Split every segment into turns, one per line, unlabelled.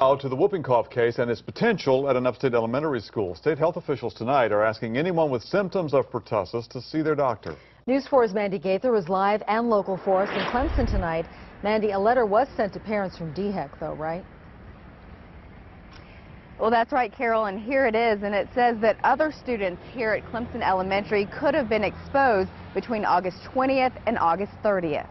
Now to the whooping cough case and its potential at an upstate elementary school. State health officials tonight are asking anyone with symptoms of pertussis to see their doctor.
News 4's Mandy Gaither was live and local for us in Clemson tonight. Mandy, a letter was sent to parents from DHEC, though, right?
Well, that's right, Carol, and here it is, and it says that other students here at Clemson Elementary could have been exposed between August 20th and August 30th.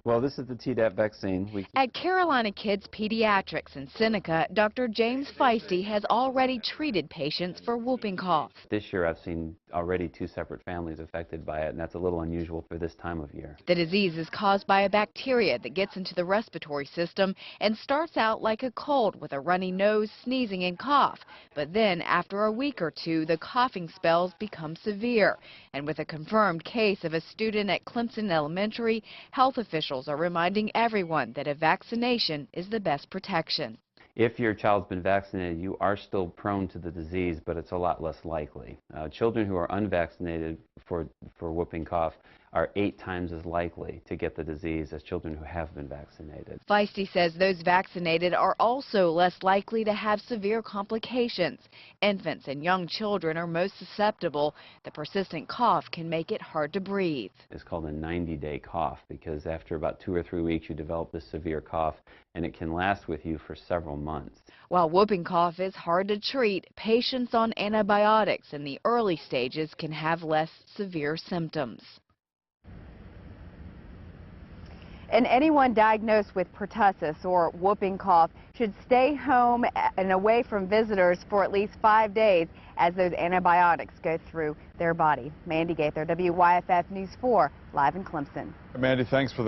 Well, this is the Tdap vaccine.
At Carolina Kids Pediatrics in Seneca, Dr. James Feisty has already treated patients for whooping cough.
This year I've seen already 2 separate families affected by it, and that's a little unusual for this time of year.
The disease is caused by a bacteria that gets into the respiratory system and starts out like a cold with a runny nose, sneezing, and cough. But then, after a week or two, the coughing spells become severe. And with a confirmed case of a student at Clemson Elementary, health officials are reminding everyone that a vaccination is the best protection.
If your child's been vaccinated, you are still prone to the disease, but it's a lot less likely. Children who are unvaccinated for whooping cough are 8 times as likely to get the disease as children who have been vaccinated.
Feisty says those vaccinated are also less likely to have severe complications. Infants and young children are most susceptible. The persistent cough can make it hard to breathe.
It's called a 90-day cough because after about 2 or 3 weeks you develop this severe cough, and it can last with you for several months.
While whooping cough is hard to treat, patients on antibiotics in the early stages can have less severe symptoms.
And anyone diagnosed with pertussis or whooping cough should stay home and away from visitors for at least 5 days as those antibiotics go through their body. Mandy Gaither, WYFF News 4, live in Clemson.
Mandy, thanks for that.